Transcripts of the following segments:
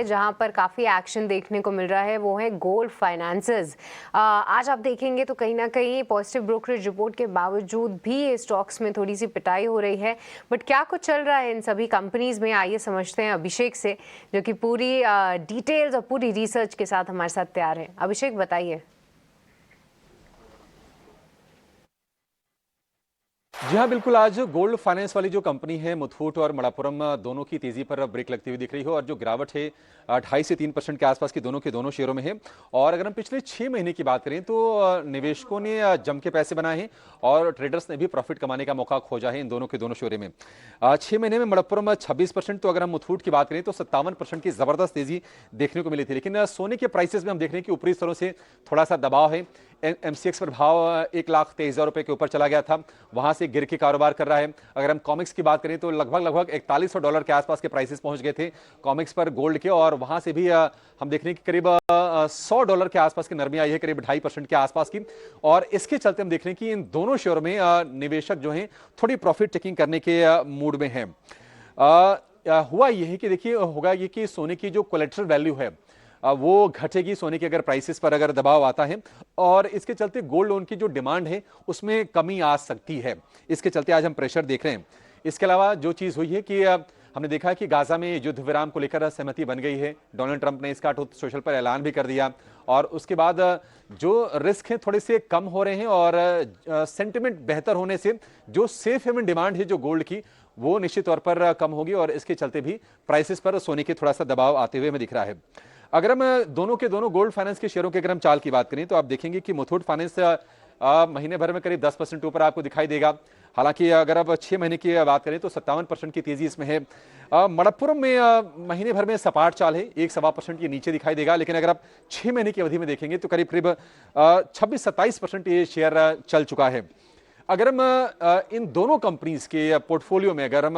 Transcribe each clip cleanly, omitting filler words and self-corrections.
है जहां पर काफ़ी एक्शन देखने को मिल रहा है, वो है गोल्ड फाइनेंसेस। आज आप देखेंगे तो कहीं ना कहीं पॉजिटिव ब्रोकरेज रिपोर्ट के बावजूद भी ये स्टॉक्स में थोड़ी सी पिटाई हो रही है। बट क्या कुछ चल रहा है इन सभी कंपनीज में, आइए समझते हैं अभिषेक से, जो कि पूरी डिटेल्स और पूरी रिसर्च के साथ हमारे साथ तैयार है। अभिषेक बताइए। जी हाँ, बिल्कुल। आज गोल्ड फाइनेंस वाली जो कंपनी है मुथूट और मणप्पुरम दोनों की तेजी पर ब्रेक लगती हुई दिख रही है और जो गिरावट है 2.5 से 3% के आसपास की के दोनों शेयरों में है। और अगर हम पिछले 6 महीने की बात करें तो निवेशकों ने जम के पैसे बनाए हैं और ट्रेडर्स ने भी प्रॉफिट कमाने का मौका खोजा है इन दोनों के दोनों शेयरों में। 6 महीने में मणप्पुरम 26%, तो अगर हम मुथूट की बात करें तो 57% की जबरदस्त तेजी देखने को मिली थी। लेकिन सोने के प्राइसेस में हम देख रहे हैं कि ऊपरी स्तरों से थोड़ा सा दबाव है। एमसीएक्स पर भाव 1,23,000 रुपए के ऊपर चला गया था, वहां से गिर के कारोबार कर रहा है। अगर हम कॉमिक्स की बात करें तो लगभग $4100 के आसपास के प्राइसेस पहुंच गए थे कॉमिक्स पर गोल्ड के, और वहां से भी हम देख रहे हैं कि करीब $100 के आसपास की नरमी आई है, करीब 2.5% के आसपास की। और इसके चलते हम देख रहे हैं कि इन दोनों शेयरों में निवेशक जो हैं थोड़ी प्रॉफिट टेकिंग करने के मूड में हैं। हुआ यह है कि देखिए, होगा ये कि सोने की जो कोलेट्रल वैल्यू है वो घटेगी सोने के अगर प्राइसेस पर अगर दबाव आता है, और इसके चलते गोल्ड लोन की जो डिमांड है उसमें कमी आ सकती है। इसके चलते आज हम प्रेशर देख रहे हैं। इसके अलावा जो चीज हुई है कि हमने देखा है कि गाजा में युद्ध विराम को लेकर सहमति बन गई है। डोनाल्ड ट्रंप ने इसका ट्रुथ सोशल पर ऐलान भी कर दिया, और उसके बाद जो रिस्क हैं थोड़े से कम हो रहे हैं, और सेंटिमेंट बेहतर होने से जो सेफ हेवन डिमांड है जो गोल्ड की, वो निश्चित तौर पर कम होगी, और इसके चलते भी प्राइसेस पर सोने के थोड़ा सा दबाव आते हुए हमें दिख रहा है। अगर हम दोनों के दोनों गोल्ड फाइनेंस के शेयरों के अगर हम चाल की बात करें तो आप देखेंगे कि मुथूट फाइनेंस महीने भर में करीब 10% ऊपर आपको दिखाई देगा। हालांकि अगर अब 6 महीने की बात करें तो 57% की तेजी इसमें है। मणप्पुरम में महीने भर में सपाट चाल है, 1-1.25% के नीचे दिखाई देगा। लेकिन अगर आप 6 महीने की अवधि में देखेंगे तो करीब करीब 26-27% ये शेयर चल चुका है। अगर हम इन दोनों कंपनीज के पोर्टफोलियो में, अगर हम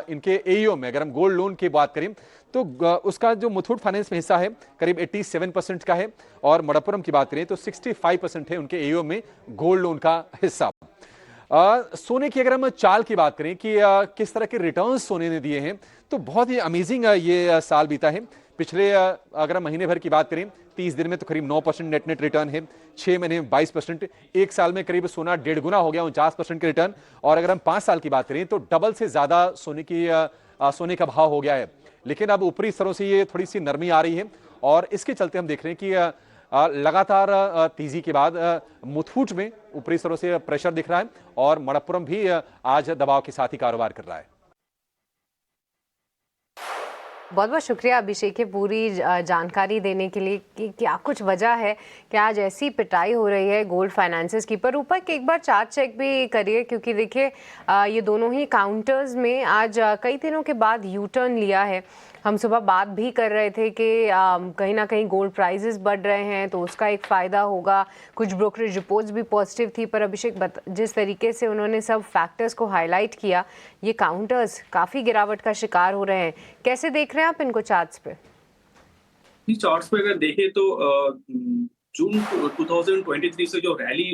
इनके एईओ में अगर हम गोल्ड लोन की बात करें तो उसका जो मुथूट फाइनेंस में हिस्सा है करीब 87% का है, और मणप्पुरम की बात करें तो 65% है उनके एईओ में गोल्ड लोन का हिस्सा। सोने की अगर हम चाल की बात करें कि किस तरह के रिटर्न्स सोने ने दिए हैं, तो बहुत ही अमेजिंग ये साल बीता है। पिछले अगर हम महीने भर की बात करें 30 दिन में तो करीब 9% नेट रिटर्न है, 6 महीने में 22%, एक साल में करीब सोना 1.5 गुना हो गया, 49% के रिटर्न। और अगर हम 5 साल की बात करें तो डबल से ज्यादा सोने का भाव हो गया है। लेकिन अब ऊपरी स्तरों से ये थोड़ी सी नरमी आ रही है, और इसके चलते हम देख रहे हैं कि लगातार तेजी के बाद मुथूट में ऊपरी स्तरों से प्रेशर दिख रहा है, और मणप्पुरम भी आज दबाव के साथ ही कारोबार कर रहा है। बहुत बहुत शुक्रिया अभिषेक है पूरी जानकारी देने के लिए कि क्या कुछ वजह है कि आज ऐसी पिटाई हो रही है गोल्ड फाइनेंसेस की। पर ऊपर के एक बार चार्ट चेक भी करिए, क्योंकि देखिए ये दोनों ही काउंटर्स में आज कई दिनों के बाद यू टर्न लिया है। हम सुबह बात भी कर रहे थे कि कहीं ना कहीं गोल्ड प्राइसेस बढ़ रहे हैं तो उसका एक फ़ायदा होगा। कुछ ब्रोकरेज रिपोर्ट्स भी पॉजिटिव थी, पर अभिषेक जिस तरीके से उन्होंने सब फैक्टर्स को हाईलाइट किया, ये काउंटर्स काफ़ी गिरावट का शिकार हो रहे हैं। कैसे देख रहे हैं आप इनको चार्ट्स पे? चार्ट्स पे अगर देखें तो जून 2023 से जो रैली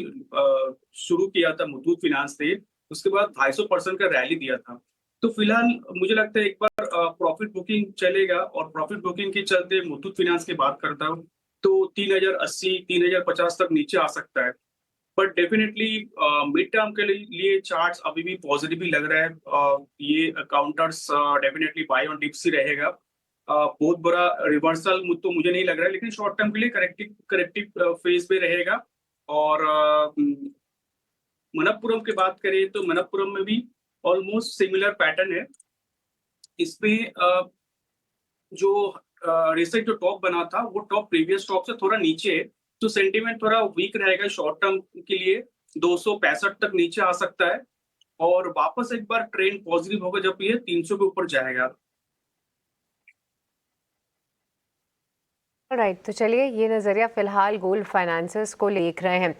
शुरू किया था मुथूट फिनांस ने, उसके बाद 250% का रैली दिया था। तो फिलहाल मुझे लगता है एक बार प्रॉफिट बुकिंग चलेगा, और प्रॉफिट बुकिंग के चलते मुथूट फिनांस की बात करता हूँ तो 3080 3050 तक नीचे आ सकता है। बट डेफिनेटली मिड टर्म के लिए चार्ट्स अभी भी पॉजिटिव ही लग रहा है। ये counters definitely buy on dips ही रहेगा। बहुत बड़ा रिवर्सल तो मुझे नहीं लग रहा है, लेकिन शॉर्ट टर्म के लिए करेक्टिव फेज पे रहेगा। और मणप्पुरम की बात करें तो मणप्पुरम में भी ऑलमोस्ट सिमिलर पैटर्न है। इसमें जो रिसेंट जो टॉप बना था वो टॉप प्रीवियस टॉप से थोड़ा नीचे है, तो सेंटीमेंट थोड़ा वीक रहेगा शॉर्ट टर्म के लिए। 265 तक नीचे आ सकता है, और वापस एक बार ट्रेंड पॉजिटिव होगा जब ये 300 के ऊपर जाएगा। राइट, तो चलिए ये नज़रिया फिलहाल गोल्ड फाइनेंसेस को देख रहे हैं।